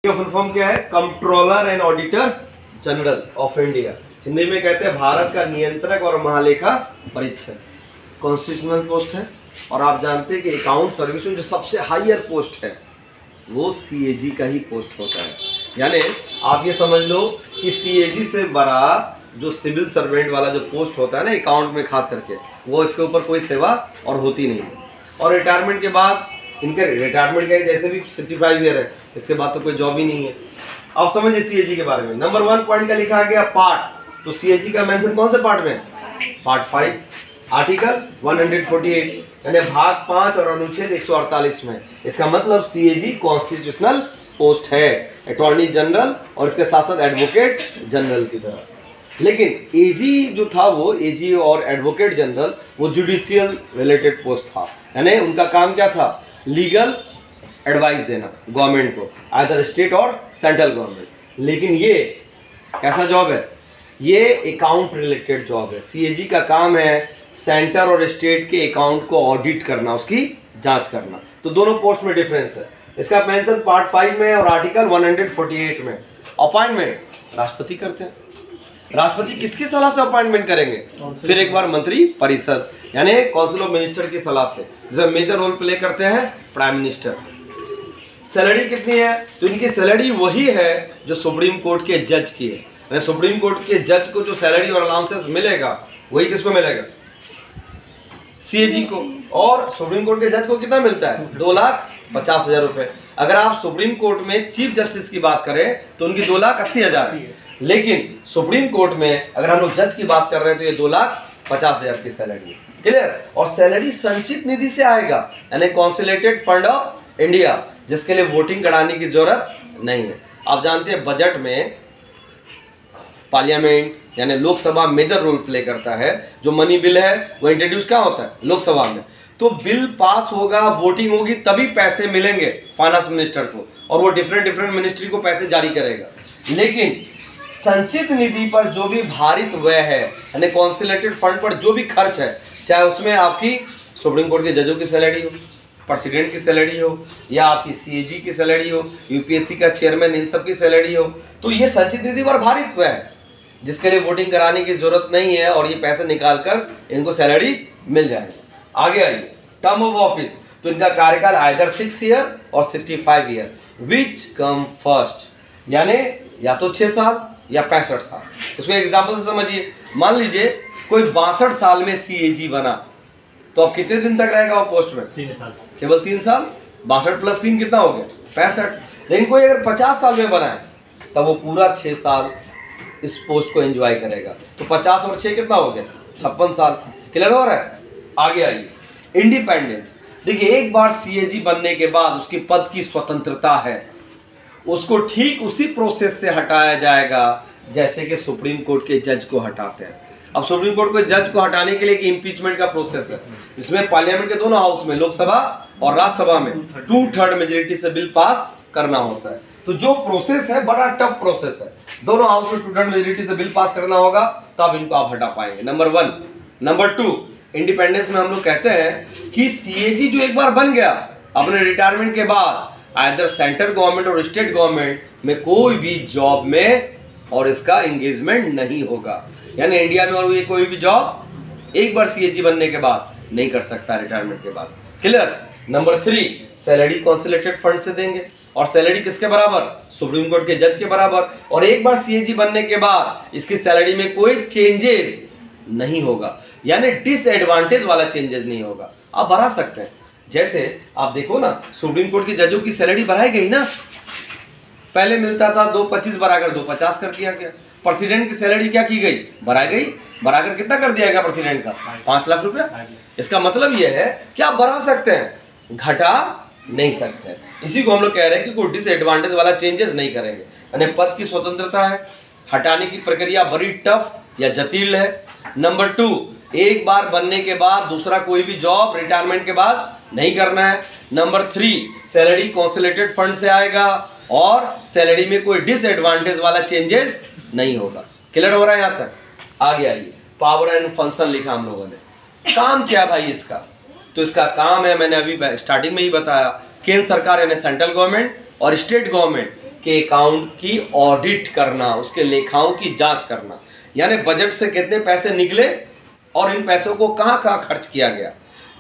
का full form क्या है? Controller and auditor general of India. Hindi में कहते हैं भारत का नियंत्रक और महालेखा परीक्षक। कॉन्स्टिट्यूशनल पोस्ट है और आप जानते हैं कि अकाउंट सर्विस में जो सबसे हाईयर पोस्ट है वो सीएजी का ही पोस्ट होता है। यानी आप ये समझ लो कि सीएजी से बड़ा जो सिविल सर्वेंट वाला जो पोस्ट होता है ना अकाउंट में खास करके, वो इसके ऊपर कोई सेवा और होती नहीं है। और रिटायरमेंट के बाद इनके रिटायरमेंट के जैसे भी 65 ईयर है, इसके बाद तो कोई जॉब ही नहीं है। अब समझिए सीएजी के बारे में। नंबर 1 पॉइंट का लिखा गया पार्ट, तो सीएजी का मेंशन कौन से पार्ट में? पार्ट 5 आर्टिकल 148 यानी भाग 5 और अनुच्छेद 148 में। इसका मतलब सीएजी कॉन्स्टिट्यूशनल पोस्ट है, अटॉर्नी जनरल और इसके साथ साथ एडवोकेट जनरल की तरह। लेकिन एजी जो था वो एजी और एडवोकेट जनरल वो जुडिशियल रिलेटेड पोस्ट था, यानी उनका काम क्या था? लीगल एडवाइस देना गवर्नमेंट को, आइदर स्टेट और सेंट्रल गवर्नमेंट। लेकिन ये कैसा जॉब है? ये अकाउंट रिलेटेड जॉब है। सीएजी का काम है सेंटर और स्टेट के अकाउंट को ऑडिट करना, उसकी जांच करना। तो दोनों पोस्ट में डिफरेंस है। इसका मेंशन पार्ट 5 में और आर्टिकल 148 में। अपॉइंटमेंट राष्ट्रपति करते हैं। राष्ट्रपति किसकी सलाह से अपॉइंटमेंट करेंगे? फिर एक बार मंत्री परिषद यानी काउंसिल ऑफ मिनिस्टर की सलाह से, जिसमें मेजर रोल प्ले करते हैं प्राइम मिनिस्टर। सैलरी कितनी है? तो इनकी सैलरी वही है जो सुप्रीम कोर्ट के जज की है। यानी सुप्रीम कोर्ट के जज को जो सैलरी और अलाउंसेस मिलेगा वही किसको मिलेगा? सीएजी को। और सुप्रीम कोर्ट के जज को कितना मिलता है? 2,50,000 रुपए। अगर आप सुप्रीम कोर्ट में चीफ जस्टिस की बात करें तो उनकी 2,80,000। लेकिन सुप्रीम कोर्ट में अगर हम लोग जज की बात कर रहे हैं तो ये 2,50,000 की सैलरी है। क्लियर? और सैलरी संचित निधि से आएगा, यानी कॉन्सोलिडेटेड फंड ऑफ इंडिया, जिसके लिए वोटिंग कराने की जरूरत नहीं है। आप जानते हैं बजट में पार्लियामेंट यानी लोकसभा मेजर रोल प्ले करता है। जो मनी बिल है वो इंट्रोड्यूस क्या होता है? लोकसभा में। तो बिल पास होगा, वोटिंग होगी, तभी पैसे मिलेंगे फाइनेंस मिनिस्टर को, और वो डिफरेंट मिनिस्ट्री को पैसे जारी करेगा। लेकिन संचित निधि पर जो भी भारित व्यय है यानी कॉन्सोलिडेटेड फंड पर जो भी खर्च है, चाहे उसमें आपकी सुप्रीम कोर्ट के जजों की सैलरी हो, प्रेसिडेंट की सैलरी हो, या आपकी सीएजी की सैलरी हो, यूपीएससी का चेयरमैन, इन सब की सैलरी हो, तो ये संचित निधि पर भारित व्यय है जिसके लिए वोटिंग कराने की जरूरत नहीं है, और ये पैसे निकालकर इनको सैलरी मिल जाएगी। आगे आइए, टर्म ऑफ ऑफिस। तो इनका कार्यकाल आइदर 6 ईयर और 65 ईयर, विच कम फर्स्ट, यानी या तो 6 साल या 65 साल। इसको एग्जाम्पल से समझिए। मान लीजिए कोई 62 साल में सीएजी बना, तो अब कितने दिन तक रहेगा वो पोस्ट में? 3 साल। केवल 3 साल। 62 + 3 कितना हो गया? 65। लेकिन कोई अगर 50 साल में बना है तब वो पूरा 6 साल इस पोस्ट को एंजॉय करेगा। तो 50 और 6 कितना हो गया? 56 साल। क्लियर हो रहा है? आगे आइए, इंडिपेंडेंस। देखिए, एक बार सीएजी बनने के बाद उसकी पद की स्वतंत्रता है, उसको ठीक उसी प्रोसेस से हटाया जाएगा जैसे कि सुप्रीम कोर्ट के जज को हटाते हैं। अब सुप्रीम कोर्ट के जज को हटाने के लिए एक इम्पीचमेंट का प्रोसेस है, जिसमें पार्लियामेंट के दोनों हाउस में, लोकसभा और राज्यसभा में 2/3 मेजोरिटी से बिल पास करना होता है। तो जो प्रोसेस है बड़ा टफ प्रोसेस है। दोनों हाउस में 2/3 मेजोरिटी से बिल पास करना होगा, तब इनको आप हटा पाएंगे। नंबर 1। नंबर 2, इंडिपेंडेंस में हम लोग कहते हैं कि सीएजी जो एक बार बन गया, अपने रिटायरमेंट के बाद आइदर सेंट्रल गवर्नमेंट और स्टेट गवर्नमेंट में कोई भी जॉब में और इसका एंगेजमेंट नहीं होगा। यानी इंडिया में और ये कोई भी जॉब एक बार सीएजी बनने के बाद नहीं कर सकता रिटायरमेंट के बाद। Clear? Number 3, salary consolidated fund से देंगे, और सैलरी किसके बराबर? सुप्रीम कोर्ट के जज के बराबर। और एक बार सीएजी बनने के बाद इसकी सैलरी में कोई चेंजेस नहीं होगा, यानी डिसएडवांटेज वाला चेंजेस नहीं होगा। आप बढ़ा सकते हैं। जैसे आप देखो ना, सुप्रीम कोर्ट के जजों की सैलरी बढ़ाई गई ना, पहले मिलता था 2,25, बढ़ाकर 2,50 कर दिया गया। प्रेसिडेंट की सैलरी क्या की गई? बढ़ाई गई। बढ़ाकर कितना कर दिया गया प्रेसिडेंट का? 5 लाख रुपया। इसका मतलब यह है कि आप बढ़ा सकते हैं, घटा नहीं सकते। इसी को हम लोग कह रहे हैं कि कोई डिसएडवांटेज वाला चेंजेस नहीं करेंगे। यानी पद की स्वतंत्रता है, हटाने की प्रक्रिया बड़ी टफ या जटिल है। नंबर 2, एक बार बनने के बाद दूसरा कोई भी जॉब रिटायरमेंट के बाद नहीं करना है। नंबर 3, सैलरी कॉन्सोलिडेटेड फंड से आएगा और सैलरी में कोई डिसएडवांटेज वाला चेंजेस नहीं होगा। क्लियर हो रहा है यहाँ तक? आगे आइए, पावर एंड फंक्शन लिखा हम लोगों ने। काम क्या भाई इसका? तो इसका काम है, मैंने अभी स्टार्टिंग में ही बताया, केंद्र सरकार यानी सेंट्रल गवर्नमेंट और स्टेट गवर्नमेंट कि अकाउंट की ऑडिट करना, उसके लेखाओं की जांच करना, यानी बजट से कितने पैसे निकले और इन पैसों को कहाँ कहाँ खर्च किया गया,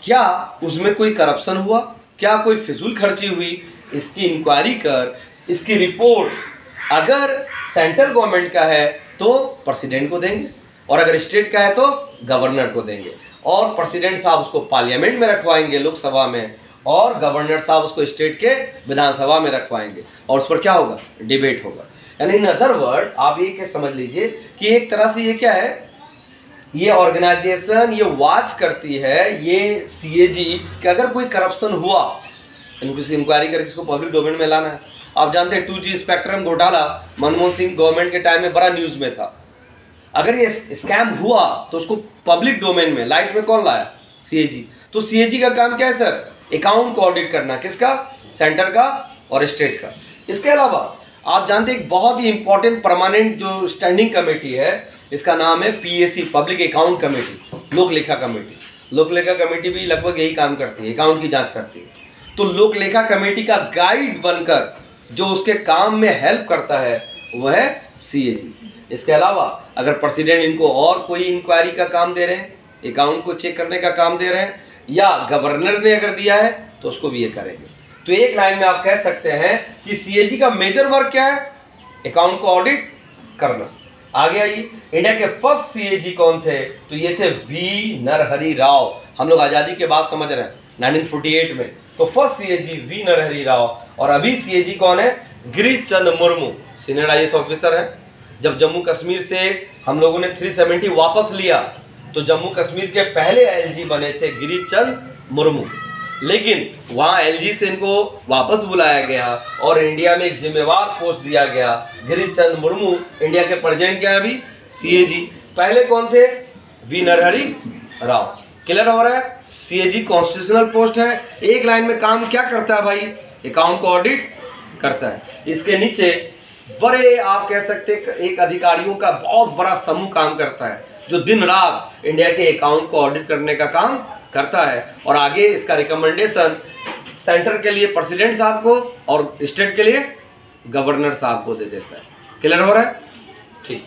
क्या उसमें कोई करप्शन हुआ, क्या कोई फिजूल खर्ची हुई, इसकी इंक्वायरी कर, इसकी रिपोर्ट अगर सेंट्रल गवर्नमेंट का है तो प्रेसिडेंट को देंगे, और अगर स्टेट का है तो गवर्नर को देंगे, और प्रेसिडेंट साहब उसको पार्लियामेंट में रखवाएंगे, लोकसभा में, और गवर्नर साहब उसको स्टेट के विधानसभा में रखवाएंगे, और उस पर क्या होगा, डिबेट होगा। यानी इन अदर वर्ड आप ये क्या समझ लीजिए कि एक तरह से ये क्या है, ये ऑर्गेनाइजेशन ये वॉच करती है, ये सीएजी, कि अगर कोई करप्शन हुआ इनको इंक्वायरी करके इसको पब्लिक डोमेन में लाना है। आप जानते हैं 2G स्पेक्ट्रम घोटाला मनमोहन सिंह गवर्नमेंट के टाइम में बड़ा न्यूज में था। अगर ये स्कैम हुआ तो उसको पब्लिक डोमेन में लाइट में कौन लाया, सीएजी। तो सीएजी का काम क्या है सर, अकाउंट को ऑडिट करना, किसका, सेंटर का और स्टेट का। इसके अलावा आप जानते हैं एक बहुत ही इंपॉर्टेंट परमानेंट जो स्टैंडिंग कमेटी है, इसका नाम है पीएसी, पब्लिक अकाउंट कमेटी, लोक लेखा कमेटी। लोक लेखा कमेटी भी लगभग यही काम करती है, अकाउंट की जांच करती है। तो लोक लेखा कमेटी का गाइड बनकर जो उसके काम में हेल्प करता है वह है सीएजी। इसके अलावा अगर प्रेसिडेंट इनको और कोई इंक्वायरी का काम दे रहे हैं, अकाउंट को चेक करने का काम दे रहे हैं, या गवर्नर ने अगर दिया है तो उसको भी ये करेंगे। तो एक लाइन में आप कह सकते हैं कि सीएजी का मेजर वर्क क्या है, अकाउंट को ऑडिट करना। आगे आइए, इंडिया के फर्स्ट सीएजी कौन थे, तो ये थे वी नरहरि राव। हम लोग आजादी के बाद समझ रहे हैं 1948 में, तो first CAG V Narahari Rao. और अभी सीएजी कौन है, Girish Chandra Murmu, senior IAS officer है। जब जम्मू कश्मीर से हम लोगों ने 370 वापस लिया तो जम्मू कश्मीर के पहले एलजी बने थे गिरीश चंद्र मुर्मू, लेकिन वहाँ एलजी से इनको वापस बुलाया गया और इंडिया में एक जिम्मेवार पोस्ट दिया गया। गिरीश चंद्र मुर्मू इंडिया के प्रेसिडेंट क्या है अभी, सीएजी। पहले कौन थे, वी नरहरि राव। क्लियर हो रहा है, सीएजी कॉन्स्टिट्यूशनल पोस्ट है। एक लाइन में काम क्या करता है भाई, अकाउंट को ऑडिट करता है। इसके नीचे बड़े आप कह सकते एक अधिकारियों का बहुत बड़ा समूह काम करता है जो दिन रात इंडिया के अकाउंट को ऑडिट करने का काम करता है, और आगे इसका रिकमेंडेशन सेंटर के लिए प्रेसिडेंट साहब को और स्टेट के लिए गवर्नर साहब को दे देता है। क्लियर हो रहा है, ठीक।